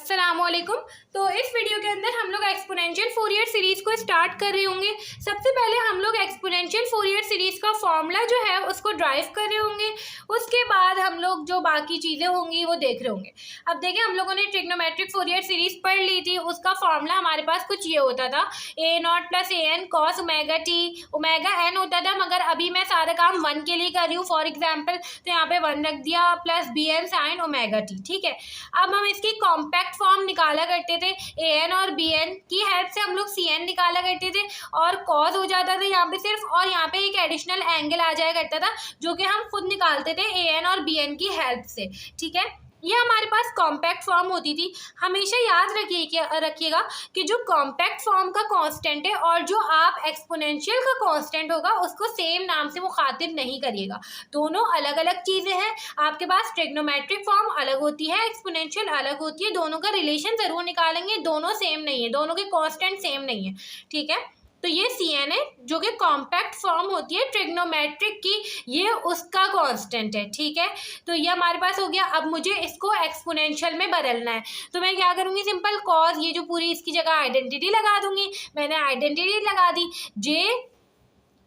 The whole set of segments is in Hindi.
अस्सलामुअलैकुम। तो इस वीडियो के अंदर हम लोग एक्सपोनेंशियल फोरियर सीरीज को स्टार्ट कर रहे होंगे। सबसे पहले हम लोग एक्सपोनेंशियल फोरियर सीरीज का फॉर्मूला जो है उसको ड्राइव कर रहे होंगे। उसके बाद हम लोग जो बाकी चीज़ें होंगी वो देख रहे होंगे। अब देखिए, हम लोगों ने ट्रिग्नोमेट्रिक फोरियर सीरीज पढ़ ली थी। उसका फॉर्मूला हमारे पास कुछ ये होता था, a0 + an cos omega t, omega n होता था। मगर अभी मैं सारा काम 1 के लिए कर रही हूँ फॉर एग्जाम्पल, तो यहाँ पे 1 रख दिया plus bn sin omega t। ठीक है, अब हम इसकी कॉम्पैक्ट फॉर्म निकाला करते थे। an और bn की हेल्प से हम लोग cn निकाला करते थे और cos हो जाता था यहाँ पे सिर्फ, और यहाँ पे एक एडिशनल एंगल आ जाया करता था जो कि हम खुद निकालते थे an और bn की हेल्प से। ठीक है, ये हमारे पास कॉम्पैक्ट फॉर्म होती थी। हमेशा याद रखिएगा कि जो कॉम्पैक्ट फॉर्म का कांस्टेंट है और जो आप एक्सपोनेंशियल का कांस्टेंट होगा उसको सेम नाम से मुखातिब नहीं करिएगा। दोनों अलग अलग चीज़ें हैं। आपके पास ट्रिग्नोमेट्रिक फॉर्म अलग होती है, एक्सपोनेंशियल अलग होती है। दोनों का रिलेशन ज़रूर निकालेंगे, दोनों सेम नहीं है, दोनों के कांस्टेंट सेम नहीं है। ठीक है, तो ये Cn है जो कि कॉम्पैक्ट फॉर्म होती है ट्रिग्नोमेट्रिक की, ये उसका कांस्टेंट है। ठीक है, तो ये हमारे पास हो गया। अब मुझे इसको एक्सपोनेंशियल में बदलना है, तो मैं क्या करूँगी, सिंपल कॉस, ये जो पूरी इसकी जगह आइडेंटिटी लगा दूंगी। मैंने आइडेंटिटी लगा दी, जे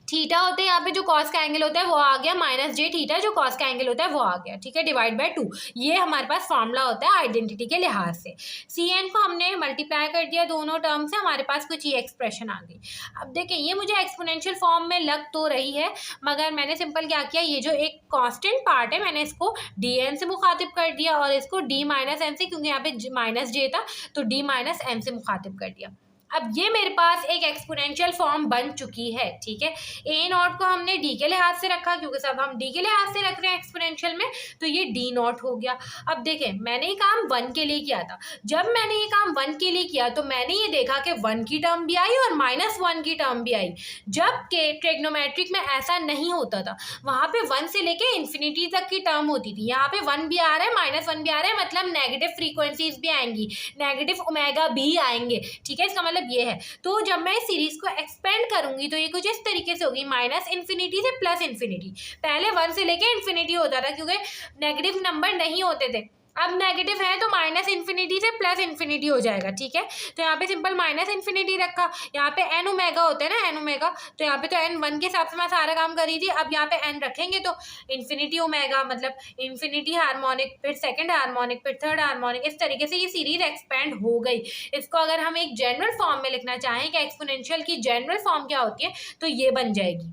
थीटा होते हैं यहाँ पे, जो कॉस का एंगल होता है वो आ गया, माइनस जे थीटा जो कॉस का एंगल होता है वो आ गया। ठीक है, डिवाइड बाय 2, ये हमारे पास फॉर्मूला होता है आइडेंटिटी के लिहाज से। Cn को हमने मल्टीप्लाई कर दिया दोनों टर्म से, हमारे पास कुछ ये एक्सप्रेशन आ गई। अब देखिए, ये मुझे एक्सपोनेंशियल फॉर्म में लग तो रही है, मगर मैंने सिंपल क्या किया, ये जो एक कॉन्स्टेंट पार्ट है मैंने इसको dn से मुखातिब कर दिया और इसको d माइनस एन से, क्योंकि यहाँ पे माइनस जे था तो d माइनस एन से मुखातिब कर दिया। अब ये मेरे पास एक एक्सपोनेंशियल फॉर्म बन चुकी है। ठीक है, a0 को हमने d के लिहाज से रखा, क्योंकि सब हम d के लिहाज से रख रहे हैं एक्सपोनेंशियल में, तो ये d0 हो गया। अब देखें, मैंने ये काम 1 के लिए किया था। जब मैंने ये काम 1 के लिए किया तो मैंने ये देखा कि 1 की टर्म भी आई और -1 की टर्म भी आई, जबकि ट्रिग्नोमेट्रिक में ऐसा नहीं होता था। वहाँ पे 1 से लेके इन्फिनिटी तक की टर्म होती थी। यहाँ पे 1 भी आ रहा है, -1 भी आ रहा है, मतलब नेगेटिव फ्रीक्वेंसीज भी आएंगी, नेगेटिव ओमेगा भी आएंगे। ठीक है, इसका मतलब ये है। तो जब मैं इस सीरीज को एक्सपेंड करूंगी तो ये कुछ इस तरीके से होगी, -इन्फिनिटी से +इन्फिनिटी। पहले 1 से लेके इन्फिनिटी होता था क्योंकि नेगेटिव नंबर नहीं होते थे। अब नेगेटिव है तो -इन्फिनिटी से +इन्फिनिटी हो जाएगा। ठीक है, तो यहाँ पे सिंपल -इन्फिनिटी रखा। यहाँ पे n ओमेगा होते हैं ना, n ओमेगा, तो यहाँ पे तो n 1 के हिसाब से मैं सारा काम कर रही थी। अब यहाँ पे n रखेंगे तो इन्फिनिटी ओमेगा, मतलब इन्फिनिटी हार्मोनिक, फिर सेकंड हार्मोनिक, फिर थर्ड हार्मोनिक, इस तरीके से ये सीरीज एक्सपेंड हो गई। इसको अगर हम एक जनरल फॉर्म में लिखना चाहें कि एक्सपोनेंशियल की जनरल फॉर्म क्या होती है, तो ये बन जाएगी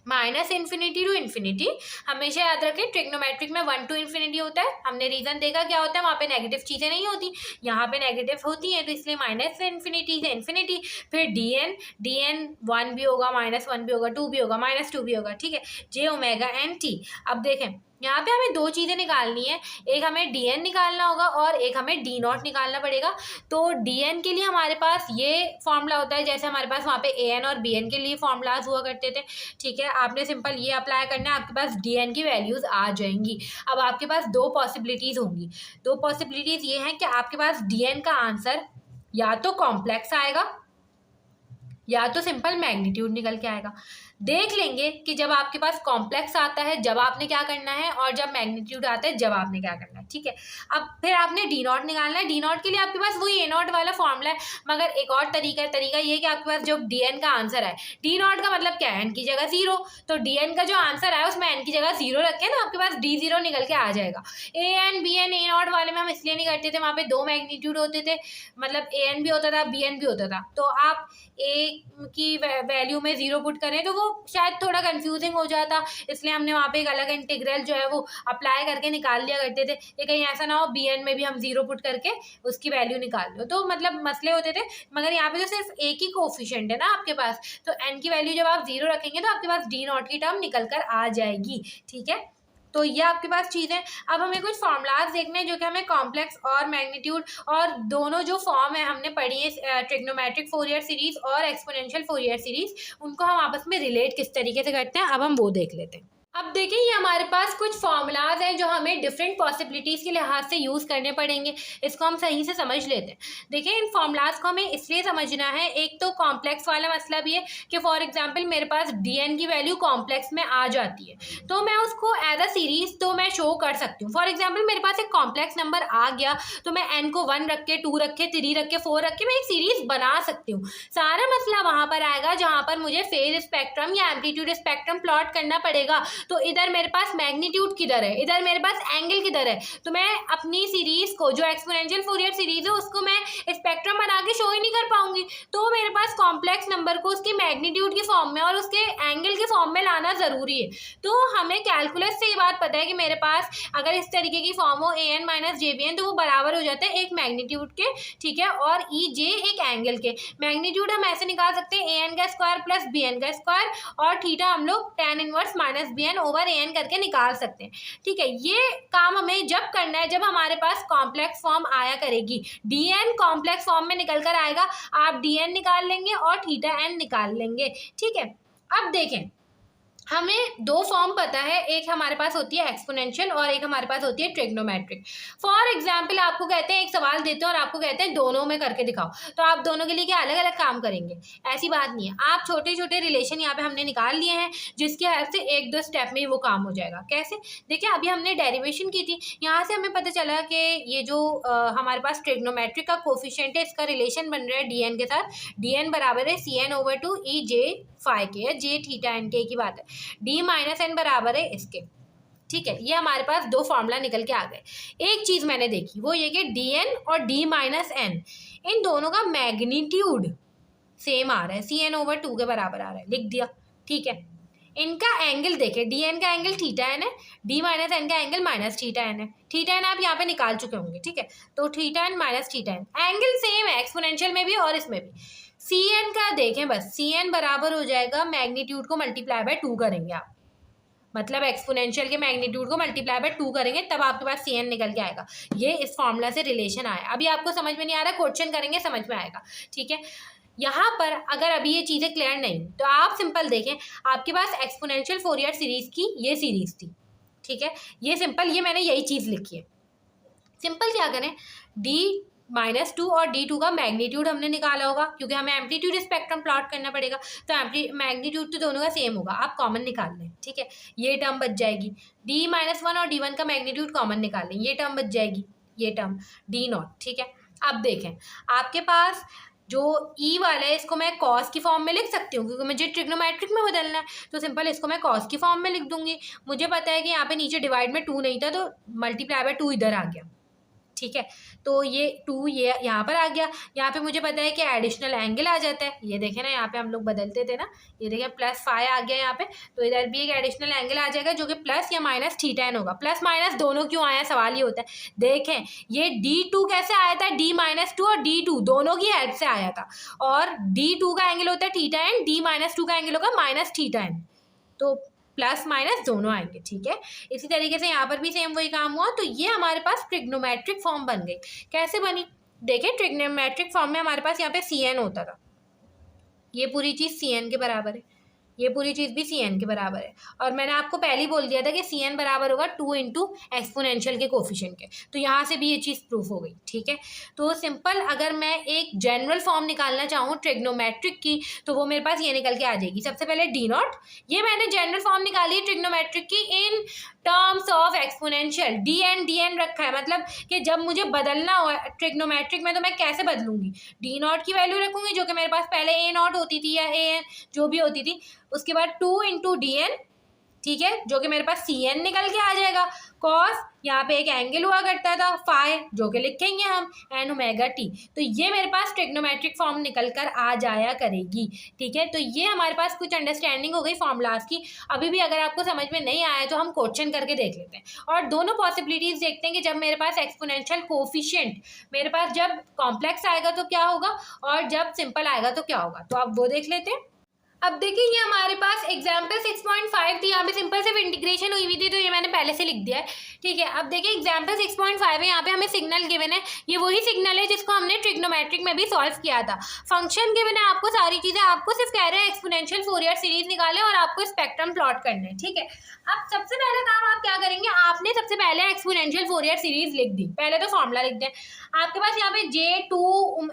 -इन्फिनिटी टू इन्फिनिटी। हमेशा याद रखें, ट्रिग्नोमेट्रिक में 1 to इन्फिनिटी होता है। हमने रीजन देखा क्या होता है, वहाँ पे नेगेटिव चीज़ें नहीं होती, यहाँ पे नेगेटिव होती हैं, तो इसलिए -इन्फिनिटी से इन्फिनिटी। फिर dn 1 भी होगा, -1 भी होगा, 2 भी होगा, -2 भी होगा। ठीक है, जे ओमेगा एन टी। अब देखें, यहाँ पे हमें दो चीज़ें निकालनी है, एक हमें dn निकालना होगा और एक हमें d0 निकालना पड़ेगा। तो dn के लिए हमारे पास ये फॉर्मूला होता है, जैसे हमारे पास वहाँ पे an और bn के लिए फॉर्मूलाज हुआ करते थे। ठीक है, आपने सिंपल ये अप्लाई करना है, आपके पास dn की वैल्यूज़ आ जाएंगी। अब आपके पास दो पॉसिबिलिटीज़ होंगी। दो पॉसिबिलिटीज़ ये हैं कि आपके पास dn का आंसर या तो कॉम्प्लेक्स आएगा या तो सिंपल मैग्नीट्यूड निकल के आएगा। देख लेंगे कि जब आपके पास कॉम्प्लेक्स आता है जब आपने क्या करना है, और जब मैग्नीट्यूड आता है जब आपने क्या करना है। ठीक है, अब फिर आपने d0 निकालना है। d0 के लिए आपके पास वही a0 वाला फॉर्मूला है, मगर एक और तरीका है। तरीका ये है कि आपके पास जो dn का आंसर है, d0 का मतलब क्या है, n की जगह 0, तो dn का जो आंसर है उसमें n की जगह 0 रखें ना, आपके पास d0 निकल के आ जाएगा। an bn a0 वाले में हम इसलिए नहीं करते थे, वहाँ पे दो मैग्नीट्यूड होते थे, मतलब an भी होता था, bn भी होता था। तो आप a की वैल्यू में 0 पुट करें तो वो शायद थोड़ा कंफ्यूजिंग हो जाता, इसलिए हमने वहाँ पे एक अलग इंटीग्रल जो है वो अप्लाई करके निकाल लिया करते थे कि कहीं ऐसा ना हो bn में भी हम 0 पुट करके उसकी वैल्यू निकाल लो, तो मतलब मसले होते थे। मगर यहाँ पे तो सिर्फ एक ही कोफिशिएंट है ना आपके पास, तो n की वैल्यू जब आप 0 रखेंगे तो आपके पास d0 की टर्म निकल कर आ जाएगी। ठीक है, तो ये आपके पास चीज़ है। अब हमें कुछ फॉर्मूलाज देखने हैं जो कि हमें कॉम्प्लेक्स और मैग्नीट्यूड, और दोनों जो फॉर्म है हमने पढ़ी है ट्रिग्नोमेट्रिक फोरियर सीरीज और एक्सपोनेंशियल फोरियर सीरीज, उनको हम आपस में रिलेट किस तरीके से करते हैं, अब हम वो देख लेते हैं। अब देखिए ये हमारे पास कुछ फॉर्मूलाज हैं जो हमें डिफरेंट पॉसिबिलिटीज़ के लिहाज से यूज़ करने पड़ेंगे। इसको हम सही से समझ लेते हैं। देखिए इन फॉर्मूलाज को हमें इसलिए समझना है, एक तो कॉम्प्लेक्स वाला मसला भी है कि फॉर एग्जांपल मेरे पास dn की वैल्यू कॉम्प्लेक्स में आ जाती है, तो मैं उसको एज अ सीरीज तो मैं शो कर सकती हूँ। फॉर एग्जाम्पल मेरे पास एक कॉम्प्लेक्स नंबर आ गया तो मैं n को 1 रख के, 2 रख के, 3 रख के, 4 रख के मैं एक सीरीज बना सकती हूँ। सारा मसला वहाँ पर आएगा जहाँ पर मुझे फेज स्पेक्ट्रम या एम्पलीट्यूड स्पेक्ट्रम प्लॉट करना पड़ेगा। तो इधर मेरे पास मैग्नीट्यूड किधर है, इधर मेरे पास एंगल किधर है, तो मैं अपनी सीरीज को जो एक्सपोनेंशियल फूरियर सीरीज है उसको मैं स्पेक्ट्रम बना के शो ही नहीं कर पाऊंगी। तो मेरे पास कॉम्प्लेक्स नंबर को उसकी मैग्नीट्यूड की फॉर्म में और उसके एंगल की फॉर्म में लाना जरूरी है। तो हमें कैलकुलस से ये बात पता है कि मेरे पास अगर इस तरीके की फॉर्म हो an माइनस jbn तो वो बराबर हो जाता है एक मैग्नीट्यूड के, ठीक है, और ej एक एंगल के। मैग्नीट्यूड हम ऐसे निकाल सकते हैं an का स्क्वायर प्लस bn का स्क्वायर, और थीटा हम लोग tan inverse minus bn over an करके निकाल सकते हैं। ठीक है, ये काम हमें जब करना है जब हमारे पास कॉम्प्लेक्स फॉर्म आया करेगी। dn कॉम्प्लेक्स फॉर्म में निकल कर आएगा, आप dn निकाल लेंगे और थीटा n निकाल लेंगे। ठीक है, अब देखें हमें दो फॉर्म पता है, एक हमारे पास होती है एक्सपोनेंशियल और एक हमारे पास होती है ट्रिग्नोमेट्रिक। फॉर एग्जांपल आपको कहते हैं, एक सवाल देते हैं और आपको कहते हैं दोनों में करके दिखाओ, तो आप दोनों के लिए क्या अलग अलग काम करेंगे? ऐसी बात नहीं है, आप छोटे छोटे रिलेशन यहाँ पे हमने निकाल लिए हैं जिसकी हेल्प से एक दो स्टेप में ही वो काम हो जाएगा। कैसे? देखिए अभी हमने डेरिवेशन की थी, यहाँ से हमें पता चला कि ये जो हमारे पास ट्रिग्नोमेट्रिक का कोफिशिएंट है इसका रिलेशन बन रहा है dn के साथ। dn बराबर है cn over 2 e j phi के है, जे थीटा एन के की बात है। d माइनस एन बराबर है इसके। ठीक है, ये हमारे पास दो फॉर्मूला निकल के आ गए। एक चीज मैंने देखी वो ये कि dn और d माइनस एन इन दोनों का मैग्नीट्यूड सेम आ रहा है, cn ओवर 2 के बराबर आ रहा है, लिख दिया। ठीक है, इनका एंगल देखे, dn का एंगल थीटा एन है, d माइनस एन का एंगल माइनस थीटा एन है। थीटा एन आप यहाँ पे निकाल चुके होंगे। ठीक है, तो theta n minus theta n angle same है, एक्सपोनेंशियल में भी और इसमें भी। cn का देखें बस, cn बराबर हो जाएगा मैग्नीट्यूड को मल्टीप्लाई बाय 2 करेंगे आप, मतलब एक्सपोनेंशियल के मैग्नीट्यूड को मल्टीप्लाई बाय 2 करेंगे तब आपके पास cn निकल के आएगा। ये इस फॉर्मूला से रिलेशन आया। अभी आपको समझ में नहीं आ रहा, क्वेश्चन करेंगे समझ में आएगा। ठीक है, यहाँ पर अगर अभी ये चीज़ें क्लियर नहीं तो आप सिंपल देखें, आपके पास एक्सपोनेंशियल फोरियर सीरीज की ये सीरीज थी। ठीक है, ये सिंपल, ये मैंने यही चीज़ लिखी है। सिंपल क्या करें, d माइनस 2 और d2 का मैग्नीट्यूड हमने निकाला होगा क्योंकि हमें एम्पलीट्यूड स्पेक्ट्रम प्लॉट करना पड़ेगा, तो मैग्नीट्यूड तो दोनों का सेम होगा, आप कॉमन निकाल लें। ठीक है, ये टर्म बच जाएगी। d माइनस 1 और d1 का मैग्नीट्यूड कॉमन निकाल लें, ये टर्म बच जाएगी, ये टर्म d नॉट। ठीक है, अब देखें आपके पास जो ई वाला है इसको मैं कॉस की फॉर्म में लिख सकती हूँ क्योंकि मुझे ट्रिग्नोमेट्रिक में बदलना है, तो सिंपल इसको मैं कॉस की फॉर्म में लिख दूंगी। मुझे पता है कि यहाँ पे नीचे डिवाइड में 2 नहीं था तो मल्टीप्लाई बाय 2 इधर आ गया। ठीक है, तो ये 2 ये यहाँ पर आ गया। यहाँ पे मुझे पता है कि एडिशनल एंगल आ जाता है, ये देखें ना, यहाँ पे हम लोग बदलते थे ना, ये देखें प्लस 5 आ गया यहाँ पे, तो इधर भी एक एडिशनल एंगल आ जाएगा जो कि प्लस या माइनस थीटा एन होगा। प्लस माइनस दोनों क्यों आया, सवाल ये होता है। देखें ये d2 कैसे आया था, d माइनस 2 और d2 दोनों की हेल्प से आया था, और d2 का एंगल होता है थीटा एन, d माइनस 2 का एंगल होगा माइनस थीटा एन, तो प्लस माइनस दोनों आएंगे। ठीक है, इसी तरीके से यहाँ पर भी सेम वही काम हुआ। तो ये हमारे पास ट्रिग्नोमेट्रिक फॉर्म बन गई। कैसे बनी, देखें ट्रिग्नोमेट्रिक फॉर्म में हमारे पास यहाँ पे cn होता था, ये पूरी चीज़ cn के बराबर है, ये पूरी चीज़ भी cn के बराबर है, और मैंने आपको पहले ही बोल दिया था कि cn बराबर होगा 2 इंटू एक्सपोनेंशियल के कोफिशिएंट के, तो यहाँ से भी ये चीज़ प्रूफ हो गई। ठीक है, तो सिंपल अगर मैं एक जनरल फॉर्म निकालना चाहूँ ट्रिग्नोमेट्रिक की तो वो मेरे पास ये निकल के आ जाएगी। सबसे पहले d नॉट, ये मैंने जनरल फॉर्म निकाली है ट्रिग्नोमेट्रिक की in terms of exponential, dn रखा है, मतलब कि जब मुझे बदलना हो ट्रिग्नोमेट्रिक में तो मैं कैसे बदलूंगी, d नॉट की वैल्यू रखूंगी जो कि मेरे पास पहले a नॉट होती थी या an जो भी होती थी, उसके बाद 2 इंटू dn, ठीक है, जो कि मेरे पास cn निकल के आ जाएगा। कॉस यहाँ पे एक एंगल हुआ करता था फाई जो कि लिखेंगे हम एन ओमेगा टी, तो ये मेरे पास ट्रिग्नोमेट्रिक फॉर्म निकल कर आ जाया करेगी। ठीक है, तो ये हमारे पास कुछ अंडरस्टैंडिंग हो गई फॉर्मूलाज की। अभी भी अगर आपको समझ में नहीं आया तो हम क्वेश्चन करके देख लेते हैं और दोनों पॉसिबिलिटीज देखते हैं कि जब मेरे पास एक्सपोनेंशियल कोफिशिएंट मेरे पास जब कॉम्प्लेक्स आएगा तो क्या होगा और जब सिंपल आएगा तो क्या होगा, तो आप वो देख लेते हैं। अब देखिए ये हमारे पास एग्जाम्पल 6.5 थी, यहाँ पे सिंपल सिर्फ इंटीग्रेशन हुई थी, तो ये मैंने पहले से लिख दिया है, ठीक है। अब देखिए एग्जाम्पल 6.5 है, यहाँ पे हमें सिग्नल गिवन है, ये वही सिग्नल है जिसको हमने ट्रिग्नोमेट्रिक में भी सॉल्व किया था। फंक्शन गिवन है, आपको सारी चीजें, आपको सिर्फ कह रहे हैं एक्सपोनेंशियल फोरियर सीरीज निकालें और आपको स्पेक्ट्रम प्लॉट करना है, ठीक है। अब सबसे पहले काम आप क्या करेंगे, आपने सबसे पहले एक्सपोनेंशियल फोरियर सीरीज लिख दी, पहले तो फॉर्मूला लिख दें। आपके पास यहाँ पे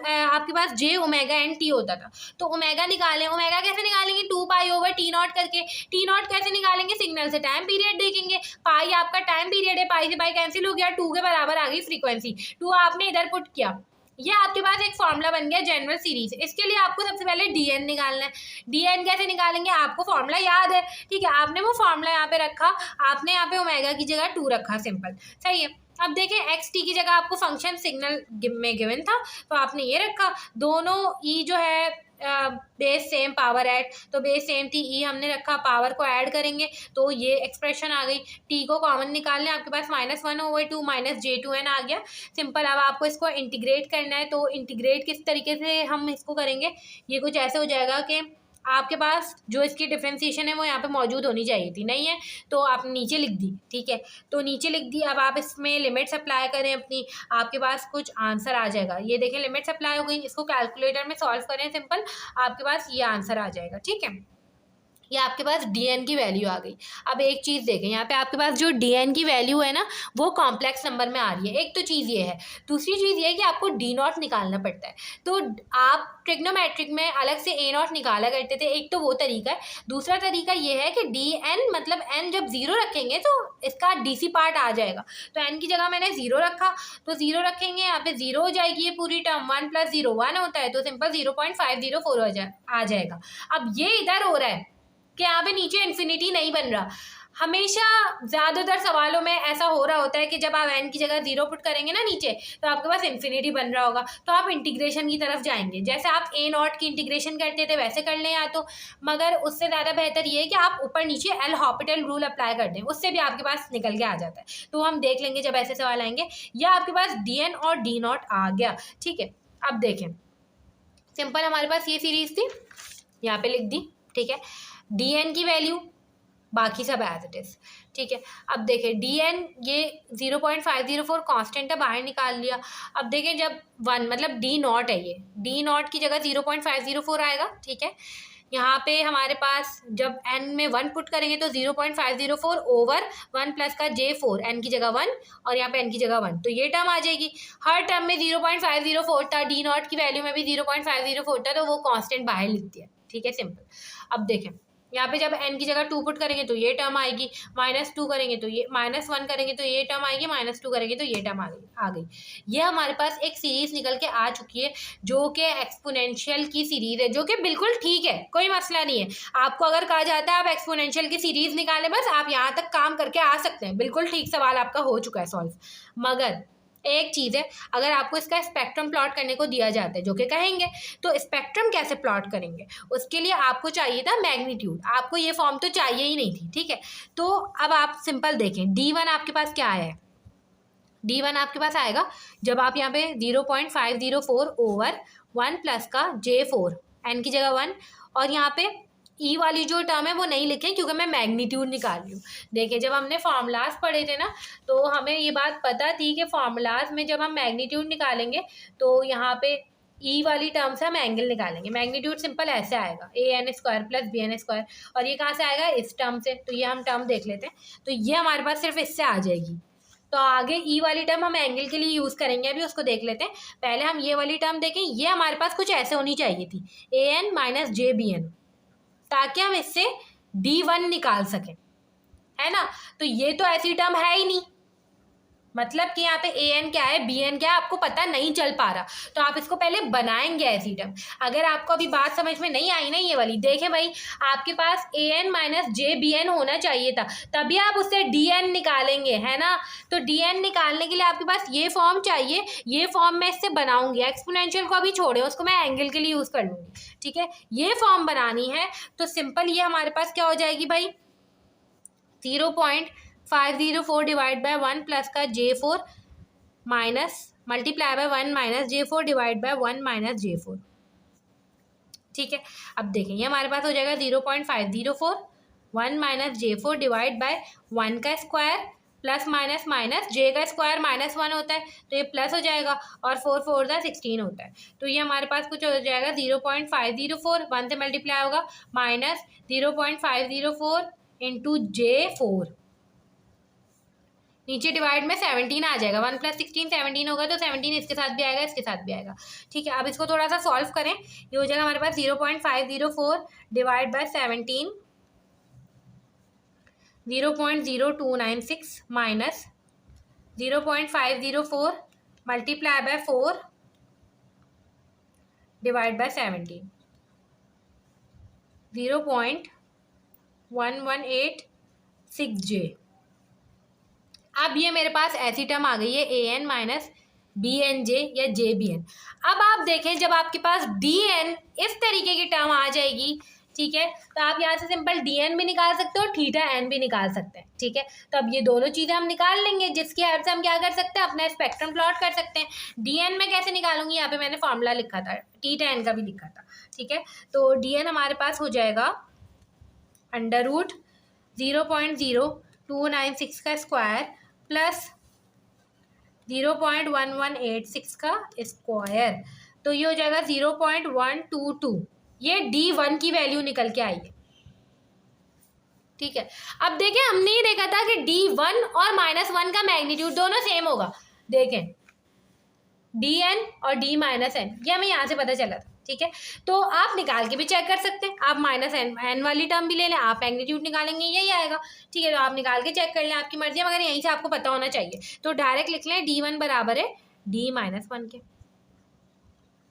आपके पास J ओमेगा एन टी होता था, तो ओमेगा निकालें। ओमेगा कैसे निकालेंगे, 2 पाई ओवर टी नॉट करके। टी नॉट कैसे निकालेंगे, सिग्नल से टाइम पीरियड देखेंगे। पाई आपका टाइम पीरियड है, पाई से पाई कैंसिल हो गया, 2 के बराबर आ गई फ्रीक्वेंसी, 2 आपने इधर पुट किया, ये आपके पास एक फॉर्मूला बन गया जनरल सीरीज। इसके लिए आपको सबसे पहले dn निकालना है। dn कैसे निकालेंगे, आपको फॉर्मूला याद है, ठीक है, आपने वो फॉर्मूला यहाँ पे रखा, आपने यहाँ पे ओमेगा की जगह 2 रखा, सिंपल, सही है। अब देखिए एक्स टी की जगह आपको फंक्शन सिग्नल में गिवन था, तो आपने ये रखा, दोनों ई जो है बेस सेम पावर ऐड, तो बेस सेम थी, ई हमने रखा, पावर को ऐड करेंगे तो ये एक्सप्रेशन आ गई। टी को कॉमन निकालने, आपके पास -1/2 -j2n आ गया, सिंपल। अब आपको इसको इंटीग्रेट करना है, तो इंटीग्रेट किस तरीके से हम इसको करेंगे, ये कुछ ऐसे हो जाएगा कि आपके पास जो इसकी डिफ्रेंसिएशन है वो यहाँ पे मौजूद होनी चाहिए थी, नहीं है, तो आपने नीचे लिख दी, ठीक है, तो नीचे लिख दी। अब आप इसमें लिमिट्स अप्लाई करें अपनी, आपके पास कुछ आंसर आ जाएगा, ये देखें लिमिट्स अप्लाई हो गई, इसको कैलकुलेटर में सॉल्व करें सिंपल, आपके पास ये आंसर आ जाएगा, ठीक है। ये आपके पास dn की वैल्यू आ गई। अब एक चीज़ देखें, यहाँ पे आपके पास जो dn की वैल्यू है ना, वो कॉम्प्लेक्स नंबर में आ रही है, एक तो चीज़ ये है। दूसरी चीज़ ये है कि आपको d0 निकालना पड़ता है, तो आप ट्रिग्नोमेट्रिक में अलग से a0 निकाला करते थे, एक तो वो तरीका है। दूसरा तरीका ये है कि dn मतलब n जब 0 रखेंगे तो इसका dc पार्ट आ जाएगा, तो n की जगह मैंने 0 रखा, तो 0 रखेंगे, यहाँ पे 0 हो जाएगी ये पूरी टर्म, 1 + 0 1 होता है, तो सिंपल 0.504 आ जाएगा। अब ये इधर हो रहा है कि यहाँ पे नीचे इन्फिनिटी नहीं बन रहा। हमेशा ज़्यादातर सवालों में ऐसा हो रहा होता है कि जब आप n की जगह 0 पुट करेंगे ना नीचे, तो आपके पास इन्फिनिटी बन रहा होगा, तो आप इंटीग्रेशन की तरफ जाएंगे, जैसे आप a0 की इंटीग्रेशन करते थे वैसे कर लें या तो, मगर उससे ज़्यादा बेहतर ये है कि आप ऊपर नीचे एल हॉपिटल रूल अप्लाई कर दें, उससे भी आपके पास निकल के आ जाता है। तो हम देख लेंगे जब ऐसे सवाल आएंगे। या आपके पास dn और d0 आ गया, ठीक है। अब देखें सिंपल, हमारे पास ये सीरीज थी, यहाँ पे लिख दी, ठीक है, dn की वैल्यू बाकी सब एज इट इज, ठीक है। अब देखें dn ये 0.504 कांस्टेंट है, बाहर निकाल लिया। अब देखें जब 1 मतलब d0 है, ये d0 की जगह 0.504 आएगा, ठीक है। यहाँ पे हमारे पास जब n में 1 पुट करेंगे तो 0.504 ओवर 1 प्लस का j4, n की जगह 1 और यहाँ पे n की जगह 1, तो ये टर्म आ जाएगी। हर टर्म में 0.504 था, d0 की वैल्यू में भी 0.504 था, तो वो कांस्टेंट बाहर लिख दिया, ठीक है, सिंपल। अब देखें यहाँ पे जब n की जगह 2 पुट करेंगे तो ये टर्म आएगी, -2 करेंगे तो ये, -1 करेंगे तो ये टर्म आएगी, -2 करेंगे तो ये टर्म आ गई। ये हमारे पास एक सीरीज निकल के आ चुकी है जो कि एक्सपोनेंशियल की सीरीज है, जो कि बिल्कुल ठीक है, कोई मसला नहीं है। आपको अगर कहा जाता है आप एक्सपोनेंशियल की सीरीज निकालें, बस आप यहाँ तक काम करके आ सकते हैं, बिल्कुल ठीक सवाल आपका हो चुका है सॉल्व। मगर एक चीज़ है, अगर आपको इसका स्पेक्ट्रम प्लॉट करने को दिया जाता है, जो कि कहेंगे, तो स्पेक्ट्रम कैसे प्लॉट करेंगे, उसके लिए आपको चाहिए था मैग्नीट्यूड, आपको ये फॉर्म तो चाहिए ही नहीं थी, ठीक है। तो अब आप सिंपल देखें, d1 आपके पास क्या है, d1 आपके पास आएगा जब आप यहाँ पे 0.504 ओवर 1 प्लस का j4, n की जगह 1, और यहाँ पे ई वाली जो टर्म है वो नहीं लिखें क्योंकि मैं मैग्नीट्यूड निकाल रही हूँ। देखिए जब हमने फार्मूलाज पढ़े थे ना, तो हमें ये बात पता थी कि फार्मूलाज में जब हम मैग्नीट्यूड निकालेंगे तो यहाँ पे ई वाली टर्म से हम एंगल निकालेंगे। मैग्नीट्यूड सिंपल ऐसे आएगा, an² + bn², और ये कहाँ से आएगा, इस टर्म से। तो ये हम टर्म देख लेते हैं, तो ये हमारे पास सिर्फ इससे आ जाएगी। तो आगे ई वाली टर्म हम एंगल के लिए यूज़ करेंगे, अभी उसको देख लेते हैं। पहले हम ये वाली टर्म देखें, ये हमारे पास कुछ ऐसे होनी चाहिए थी, an - jbn, ताकि हम इससे d1 निकाल सकें, है ना। तो ये तो ऐसी टर्म है ही नहीं, मतलब कि यहाँ पे an क्या है, bn क्या है, आपको पता नहीं चल पा रहा, तो आप इसको पहले बनाएंगे ऐसी टर्म। अगर आपको अभी बात समझ में नहीं आई ना ये वाली, देखें भाई आपके पास an - jbn होना चाहिए था, तभी आप उससे dn निकालेंगे, है ना। तो dn निकालने के लिए आपके पास ये फॉर्म चाहिए, ये फॉर्म मैं इससे बनाऊंगी। एक्सपोनेंशियल को अभी छोड़े, उसको मैं एंगल के लिए यूज़ कर लूँगी, ठीक है। ये फॉर्म बनानी है, तो सिंपल ये हमारे पास क्या हो जाएगी भाई, 0.504 डिवाइड बाय 1 प्लस का j4 minus multiply by 1 - j4 divide by 1 - j4, ठीक है, अब देखें ये हमारे पास हो जाएगा 0.504, 1 माइनस J4 डिवाइड बाय 1 का square plus minus minus J का स्क्वायर -1 होता है तो ये प्लस हो जाएगा और 4 4 16 होता है। तो ये हमारे पास कुछ हो जाएगा 0.504, 1 से मल्टीप्लाई होगा माइनस 0.504 इंटू J4, नीचे डिवाइड में 17 आ जाएगा, 1 + 16 17 होगा तो 17 इसके साथ भी आएगा इसके साथ भी आएगा। ठीक है, अब इसको थोड़ा सा सॉल्व करें, ये हो जाएगा हमारे पास 0.504 divide by 17 0.0296 minus 0.504 multiply by 4 divide by 17 0.1186J। अब ये मेरे पास ऐसी टर्म आ गई है AN माइनस BNJ या JBN। अब आप देखें जब आपके पास DN इस तरीके की टर्म आ जाएगी, ठीक है, तो आप यहाँ से सिंपल DN भी निकाल सकते हो और θN भी निकाल सकते हैं। ठीक है, तो अब ये दोनों चीज़ें हम निकाल लेंगे जिसकी हेल्प से हम क्या कर सकते हैं, अपना स्पेक्ट्रम प्लॉट कर सकते हैं। DN में कैसे निकालूंगी, यहाँ पे मैंने फॉर्मूला लिखा था, θN का भी लिखा था। ठीक है, तो DN हमारे पास हो जाएगा √0.0296 का स्क्वायर प्लस 0.1186 का स्क्वायर, तो ये हो जाएगा 0.122। ये D1 की वैल्यू निकल के आई है। ठीक है, अब देखें हमने ये देखा था कि D1 और -1 का मैग्नीट्यूड दोनों सेम होगा। देखें DN और D - N, ये हमें यहाँ से पता चला था। ठीक है, तो आप निकाल के भी चेक कर सकते हैं, आप -n वाली टर्म भी ले लें, आप मैग्नीट्यूड निकालेंगे यही आएगा। ठीक है, तो आप निकाल के चेक कर लें, आपकी मर्जी है, मगर यहीं से आपको पता होना चाहिए। तो डायरेक्ट लिख लें D1 बराबर है D - 1 के।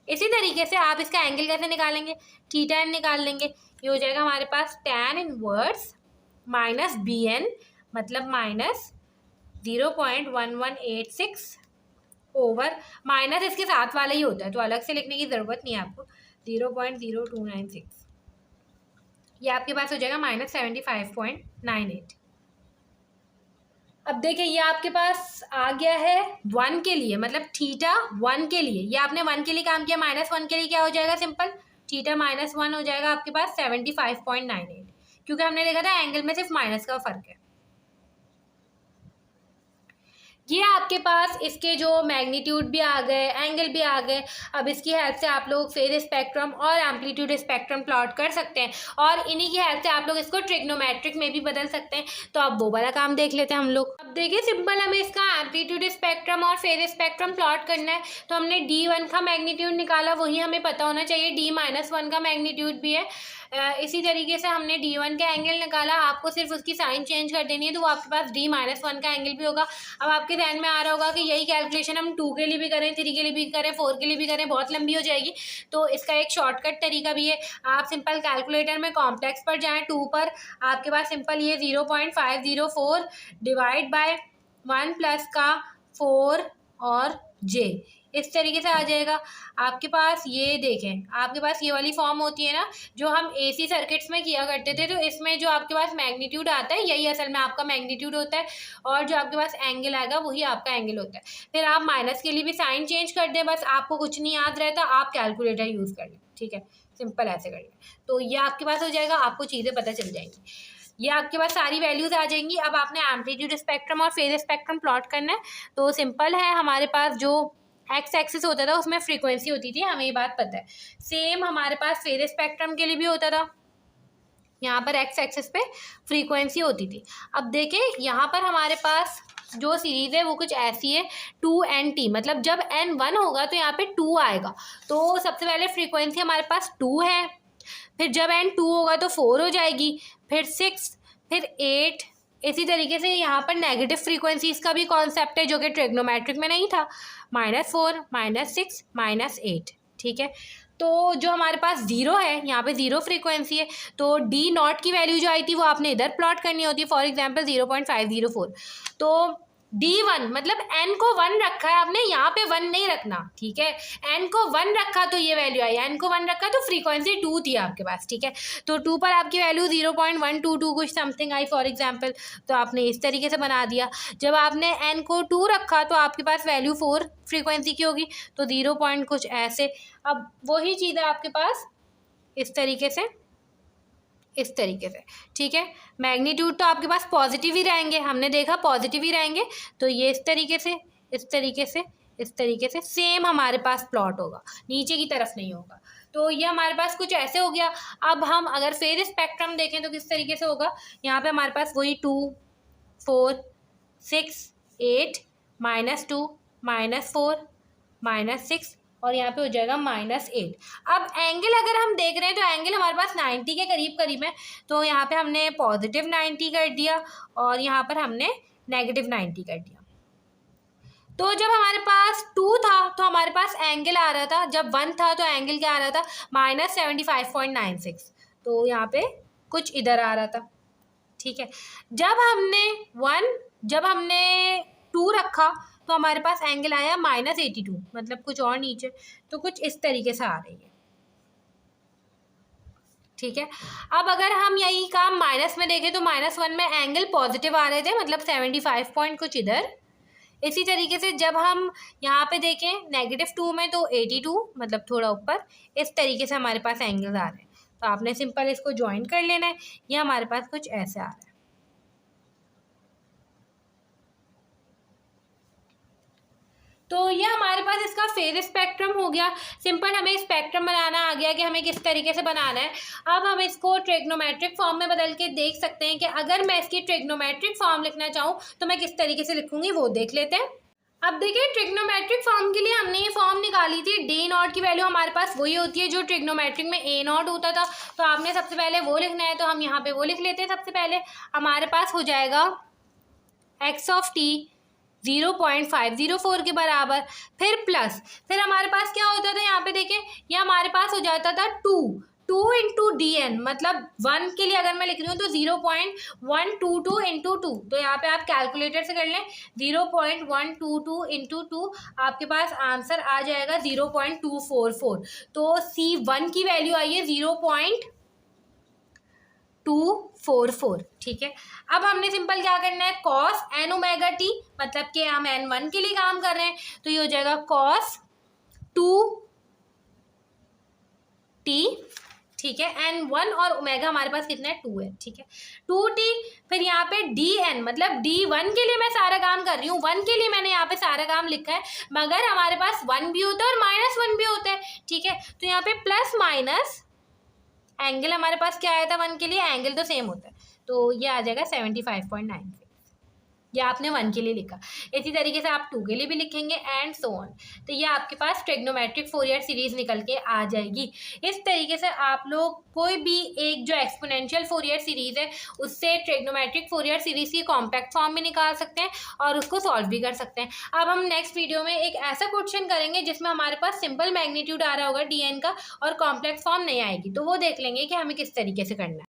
इसी तरीके से आप इसका एंगल कैसे निकालेंगे, θN निकाल लेंगे। ये हो जाएगा हमारे पास tan इनवर्स माइनस BN मतलब माइनस 0.1186 ओवर माइनस इसके साथ वाला ही होता है तो अलग से लिखने की ज़रूरत नहीं है आपको, 0.0296, ये आपके पास हो जाएगा -75.98। अब देखिए ये आपके पास आ गया है 1 के लिए, मतलब θ1 के लिए, ये आपने 1 के लिए काम किया, -1 के लिए क्या हो जाएगा, सिंपल θ -1 हो जाएगा आपके पास 75.98, क्योंकि हमने देखा था एंगल में सिर्फ माइनस का फर्क है। ये आपके पास इसके जो मैग्नीट्यूड भी आ गए, एंगल भी आ गए। अब इसकी हेल्प से आप लोग फेज स्पेक्ट्रम और एम्पलीट्यूड स्पेक्ट्रम प्लॉट कर सकते हैं और इन्हीं की हेल्प से आप लोग इसको ट्रिग्नोमेट्रिक में भी बदल सकते हैं। तो अब वो वाला काम देख लेते हैं हम लोग। अब देखिए सिंपल हमें इसका एम्पलीट्यूड स्पेक्ट्रम और फेज स्पेक्ट्रम प्लॉट करना है, तो हमने D1 का मैग्नीट्यूड निकाला, वही हमें पता होना चाहिए D - 1 का मैग्नीट्यूड भी है। इसी तरीके से हमने D1 का एंगल निकाला, आपको सिर्फ उसकी साइन चेंज कर देनी है तो वो आपके पास D - 1 का एंगल भी होगा। अब आपके ध्यान में आ रहा होगा कि यही कैलकुलेशन हम 2 के लिए भी करें, 3 के लिए भी करें, 4 के लिए भी करें, बहुत लंबी हो जाएगी। तो इसका एक शॉर्टकट तरीका भी है, आप सिंपल कैलकुलेटर में कॉम्प्लेक्स पर जाएँ, 2 पर आपके पास सिंपल ये 0.504 डिवाइड बाय 1 प्लस का 4 और J, इस तरीके से आ जाएगा आपके पास। ये देखें आपके पास ये वाली फॉर्म होती है ना जो हम AC सर्किट्स में किया करते थे, तो इसमें जो आपके पास मैग्नीट्यूड आता है यही असल में आपका मैग्नीट्यूड होता है और जो आपके पास एंगल आएगा वही आपका एंगल होता है। फिर आप माइनस के लिए भी साइन चेंज कर दें, बस आपको कुछ नहीं याद रहता, आप कैलकुलेटर यूज़ कर लें। ठीक है, सिंपल ऐसे कर लें, तो ये आपके पास हो जाएगा, आपको चीज़ें पता चल जाएंगी, ये आपके पास सारी वैल्यूज़ आ जाएंगी। अब आपने एम्पलीट्यूड स्पेक्ट्रम और फेज स्पेक्ट्रम प्लॉट करना है, तो सिंपल है, हमारे पास जो एक्स एक्सिस होता था उसमें फ्रीक्वेंसी होती थी, हमें ये बात पता है। सेम हमारे पास फेज स्पेक्ट्रम के लिए भी होता था, यहाँ पर एक्स एक्सिस पे फ्रीक्वेंसी होती थी। अब देखें यहाँ पर हमारे पास जो सीरीज़ है वो कुछ ऐसी है 2NT, मतलब जब N 1 होगा तो यहाँ पे 2 आएगा, तो सबसे पहले फ्रीक्वेंसी हमारे पास 2 है, फिर जब N 2 होगा तो 4 हो जाएगी, फिर 6, फिर 8। इसी तरीके से यहाँ पर नेगेटिव फ्रीक्वेंसीज का भी कॉन्सेप्ट है जो कि ट्रिग्नोमेट्रिक में नहीं था, -4, -6, -8। ठीक है, तो जो हमारे पास 0 है, यहाँ पे 0 फ्रीक्वेंसी है, तो D0 की वैल्यू जो आई थी वो आपने इधर प्लॉट करनी होती है, फॉर एग्जांपल 0.504। तो D1 मतलब N को 1 रखा है आपने, यहाँ पे 1 नहीं रखना। ठीक है, N को 1 रखा तो ये वैल्यू आई, N को 1 रखा तो फ्रीक्वेंसी 2 थी आपके पास। ठीक है, तो 2 पर आपकी वैल्यू 0.122 कुछ समथिंग आई फॉर एग्जांपल, तो आपने इस तरीके से बना दिया। जब आपने N को 2 रखा तो आपके पास वैल्यू 4 फ्रीक्वेंसी की होगी, तो 0 कुछ ऐसे। अब वही चीज़ है आपके पास इस तरीके से, इस तरीके से, ठीक है। मैग्नीट्यूड तो आपके पास पॉजिटिव ही रहेंगे, हमने देखा पॉजिटिव ही रहेंगे, तो ये इस तरीके से, इस तरीके से, इस तरीके से सेम हमारे पास प्लॉट होगा, नीचे की तरफ नहीं होगा। तो ये हमारे पास कुछ ऐसे हो गया। अब हम अगर फेज स्पेक्ट्रम देखें तो किस तरीके से होगा, यहाँ पे हमारे पास वही 2 4 6 8 -2 -4 -6 और यहाँ पे हो जाएगा -8। अब एंगल अगर हम देख रहे हैं तो एंगल हमारे पास 90 के करीब करीब है, तो यहाँ पे हमने पॉजिटिव 90 कर दिया और यहाँ पर हमने नेगेटिव 90 कर दिया। तो जब हमारे पास 2 था तो हमारे पास एंगल आ रहा था, जब 1 था तो एंगल क्या आ रहा था, -75.96, तो यहाँ पे कुछ इधर आ रहा था, ठीक है। जब हमने 2 रखा तो हमारे पास एंगल आया -82, मतलब कुछ और नीचे, तो कुछ इस तरीके से आ रही है, ठीक है। अब अगर हम यही काम माइनस में देखें तो -1 में एंगल पॉजिटिव आ रहे थे, मतलब 75 पॉइंट कुछ इधर। इसी तरीके से जब हम यहाँ पे देखें -2 में तो 82, मतलब थोड़ा ऊपर, इस तरीके से हमारे पास एंगल्स आ रहे हैं। तो आपने सिंपल इसको ज्वाइन कर लेना है, ये हमारे पास कुछ ऐसे आ रहा है। तो ये हमारे पास इसका फेज स्पेक्ट्रम हो गया। सिंपल हमें स्पेक्ट्रम बनाना आ गया कि हमें किस तरीके से बनाना है। अब हम इसको ट्रिग्नोमेट्रिक फॉर्म में बदल के देख सकते हैं कि अगर मैं इसकी ट्रिग्नोमेट्रिक फॉर्म लिखना चाहूँ तो मैं किस तरीके से लिखूंगी, वो देख लेते हैं। अब देखिए ट्रिग्नोमेट्रिक फॉर्म के लिए हमने ये फॉर्म निकाली थी, डी नॉट की वैल्यू हमारे पास वही होती है जो ट्रिग्नोमेट्रिक में ए नॉट होता था, तो आपने सबसे पहले वो लिखना है, तो हम यहाँ पे वो लिख लेते हैं। सबसे पहले हमारे पास हो जाएगा एक्स ऑफ टी 0.504 के बराबर, फिर प्लस, फिर हमारे पास क्या होता था, यहाँ पे देखें, ये हमारे पास हो जाता था 2 इंटू डी एन, मतलब 1 के लिए अगर मैं लिख रही हूँ तो 0.122 इंटू 2, तो यहाँ पे आप कैलकुलेटर से कर लें, 0.122 इंटू 2, आपके पास आंसर आ जाएगा 0.244। तो C1 की वैल्यू आई है 0.244, ठीक है। अब हमने सिंपल क्या करना है, cos n ओमेगा टी, मतलब कि हम n1 के लिए काम कर रहे हैं, तो ये हो जाएगा cos 2t, ठीक है। n1 और ओमेगा हमारे पास कितना है, 2 है, ठीक है, 2t। फिर यहाँ पे dn, मतलब d1 के लिए मैं सारा काम कर रही हूँ, 1 के लिए मैंने यहाँ पे सारा काम लिखा है, मगर हमारे पास 1 भी होता है और -1 भी होता है, ठीक है। तो यहाँ पे प्लस माइनस एंगल हमारे पास क्या आया था 1 के लिए, एंगल तो सेम होता है, तो ये आ जाएगा 75.96, ये आपने 1 के लिए लिखा। इसी तरीके से आप 2 के लिए भी लिखेंगे एंड सो ऑन। तो ये आपके पास ट्रिग्नोमेट्रिक फोरियर सीरीज निकल के आ जाएगी। इस तरीके से आप लोग कोई भी एक जो एक्सपोनेंशियल फोरियर सीरीज है उससे ट्रिग्नोमेट्रिक फोरियर सीरीज की कॉम्पैक्ट फॉर्म भी निकाल सकते हैं और उसको सॉल्व भी कर सकते हैं। अब हम नेक्स्ट वीडियो में एक ऐसा क्वेश्चन करेंगे जिसमें हमारे पास सिंपल मैग्नीट्यूड आ रहा होगा dn का और कॉम्प्लेक्स फॉर्म नहीं आएगी, तो वो देख लेंगे कि हमें किस तरीके से करना है।